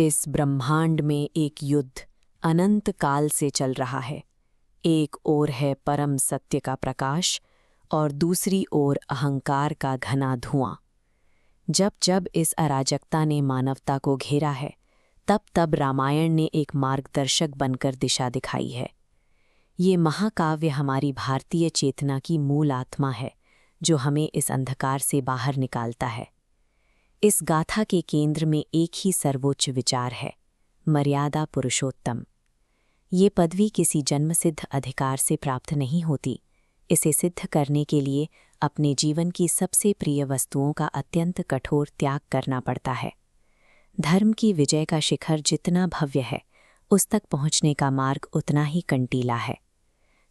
इस ब्रह्मांड में एक युद्ध अनंत काल से चल रहा है। एक ओर है परम सत्य का प्रकाश और दूसरी ओर अहंकार का घना धुआं। जब जब इस अराजकता ने मानवता को घेरा है, तब तब रामायण ने एक मार्गदर्शक बनकर दिशा दिखाई है। ये महाकाव्य हमारी भारतीय चेतना की मूल आत्मा है, जो हमें इस अंधकार से बाहर निकालता है। इस गाथा के केंद्र में एक ही सर्वोच्च विचार है, मर्यादा पुरुषोत्तम। ये पदवी किसी जन्मसिद्ध अधिकार से प्राप्त नहीं होती। इसे सिद्ध करने के लिए अपने जीवन की सबसे प्रिय वस्तुओं का अत्यंत कठोर त्याग करना पड़ता है। धर्म की विजय का शिखर जितना भव्य है, उस तक पहुंचने का मार्ग उतना ही कंटीला है।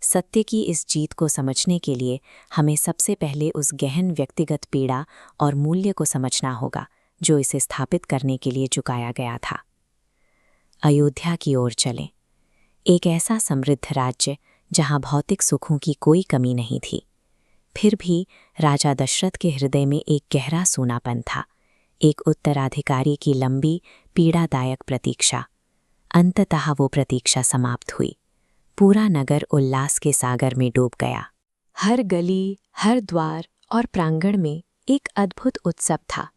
सत्य की इस जीत को समझने के लिए हमें सबसे पहले उस गहन व्यक्तिगत पीड़ा और मूल्य को समझना होगा, जो इसे स्थापित करने के लिए झुकाया गया था। अयोध्या की ओर चलें। एक ऐसा समृद्ध राज्य जहां भौतिक सुखों की कोई कमी नहीं थी। फिर भी राजा दशरथ के हृदय में एक गहरा सूनापन था, एक उत्तराधिकारी की लंबी पीड़ादायक प्रतीक्षा। अंततः वो प्रतीक्षा समाप्त हुई। पूरा नगर उल्लास के सागर में डूब गया। हर गली, हर द्वार और प्रांगण में एक अद्भुत उत्सव था।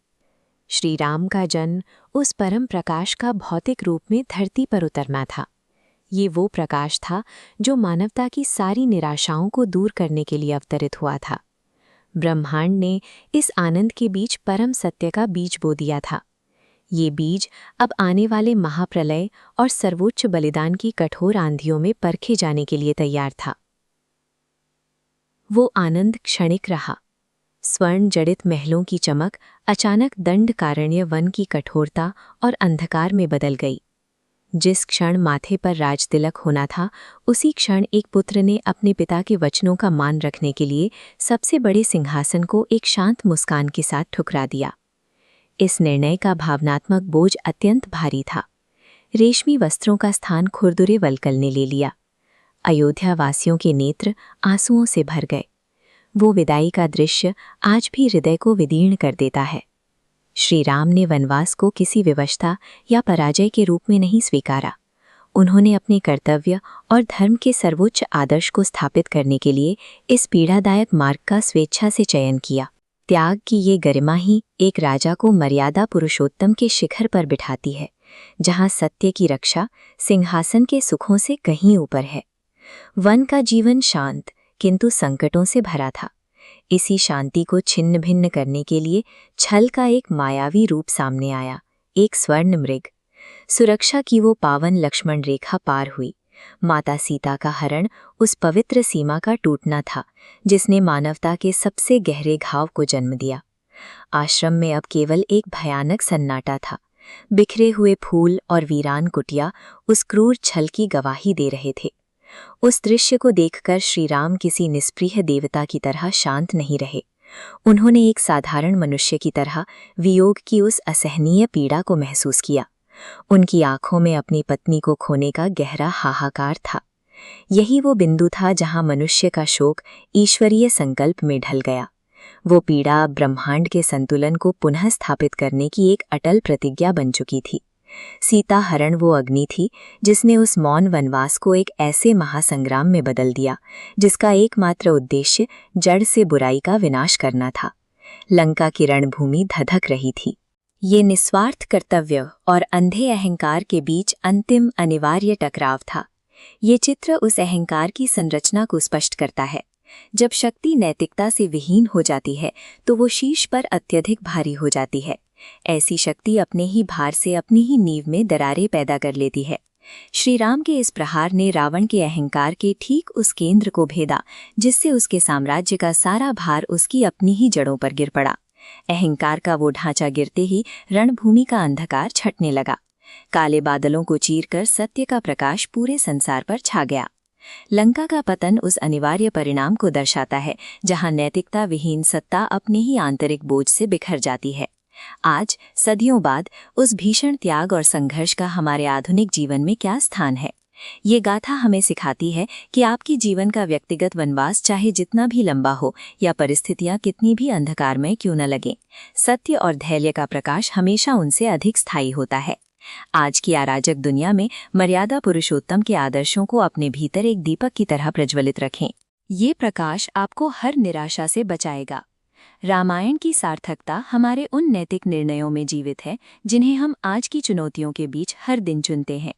श्री राम का जन्म उस परम प्रकाश का भौतिक रूप में धरती पर उतरना था। ये वो प्रकाश था जो मानवता की सारी निराशाओं को दूर करने के लिए अवतरित हुआ था। ब्रह्मांड ने इस आनंद के बीच परम सत्य का बीज बो दिया था। ये बीज अब आने वाले महाप्रलय और सर्वोच्च बलिदान की कठोर आंधियों में परखे जाने के लिए तैयार था। वो आनंद क्षणिक रहा। स्वर्ण जड़ित महलों की चमक अचानक दंडकारण्य वन की कठोरता और अंधकार में बदल गई। जिस क्षण माथे पर राजतिलक होना था, उसी क्षण एक पुत्र ने अपने पिता के वचनों का मान रखने के लिए सबसे बड़े सिंहासन को एक शांत मुस्कान के साथ ठुकरा दिया। इस निर्णय का भावनात्मक बोझ अत्यंत भारी था। रेशमी वस्त्रों का स्थान खुरदुरे वल्कल ने ले लिया। अयोध्या वासियों के नेत्र आंसुओं से भर गए। वो विदाई का दृश्य आज भी हृदय को विदीर्ण कर देता है। श्री राम ने वनवास को किसी विवशता या पराजय के रूप में नहीं स्वीकारा। उन्होंने अपने कर्तव्य और धर्म के सर्वोच्च आदर्श को स्थापित करने के लिए इस पीड़ादायक मार्ग का स्वेच्छा से चयन किया। त्याग की ये गरिमा ही एक राजा को मर्यादा पुरुषोत्तम के शिखर पर बिठाती है, जहां सत्य की रक्षा सिंहासन के सुखों से कहीं ऊपर है। वन का जीवन शांत किंतु संकटों से भरा था। इसी शांति को छिन्न भिन्न करने के लिए छल का एक मायावी रूप सामने आया, एक स्वर्ण मृग। सुरक्षा की वो पावन लक्ष्मण रेखा पार हुई। माता सीता का हरण उस पवित्र सीमा का टूटना था, जिसने मानवता के सबसे गहरे घाव को जन्म दिया। आश्रम में अब केवल एक भयानक सन्नाटा था। बिखरे हुए फूल और वीरान कुटिया उस क्रूर छल की गवाही दे रहे थे। उस दृश्य को देखकर श्री राम किसी निष्प्रिय देवता की तरह शांत नहीं रहे। उन्होंने एक साधारण मनुष्य की तरह वियोग की उस असहनीय पीड़ा को महसूस किया। उनकी आंखों में अपनी पत्नी को खोने का गहरा हाहाकार था। यही वो बिंदु था जहां मनुष्य का शोक ईश्वरीय संकल्प में ढल गया। वो पीड़ा ब्रह्मांड के संतुलन को पुनः स्थापित करने की एक अटल प्रतिज्ञा बन चुकी थी। सीता हरण वो अग्नि थी जिसने उस मौन वनवास को एक ऐसे महासंग्राम में बदल दिया, जिसका एकमात्र उद्देश्य जड़ से बुराई का विनाश करना था। लंका की रणभूमि धधक रही थी। ये निस्वार्थ कर्तव्य और अंधे अहंकार के बीच अंतिम अनिवार्य टकराव था। ये चित्र उस अहंकार की संरचना को स्पष्ट करता है। जब शक्ति नैतिकता से विहीन हो जाती है, तो वो शीश पर अत्यधिक भारी हो जाती है। ऐसी शक्ति अपने ही भार से अपनी ही नींव में दरारें पैदा कर लेती है। श्री राम के इस प्रहार ने रावण के अहंकार के ठीक उस केंद्र को भेदा, जिससे उसके साम्राज्य का सारा भार उसकी अपनी ही जड़ों पर गिर पड़ा। अहंकार का वो ढांचा गिरते ही रणभूमि का अंधकार छटने लगा। काले बादलों को चीरकर सत्य का प्रकाश पूरे संसार पर छा गया। लंका का पतन उस अनिवार्य परिणाम को दर्शाता है, जहां नैतिकता विहीन सत्ता अपने ही आंतरिक बोझ से बिखर जाती है। आज सदियों बाद उस भीषण त्याग और संघर्ष का हमारे आधुनिक जीवन में क्या स्थान है? ये गाथा हमें सिखाती है कि आपकी जीवन का व्यक्तिगत वनवास चाहे जितना भी लंबा हो या परिस्थितियां कितनी भी अंधकारमय क्यों न लगें, सत्य और धैर्य का प्रकाश हमेशा उनसे अधिक स्थायी होता है। आज की अराजक दुनिया में मर्यादा पुरुषोत्तम के आदर्शों को अपने भीतर एक दीपक की तरह प्रज्वलित रखें। ये प्रकाश आपको हर निराशा से बचाएगा। रामायण की सार्थकता हमारे उन नैतिक निर्णयों में जीवित है जिन्हें हम आज की चुनौतियों के बीच हर दिन चुनते हैं।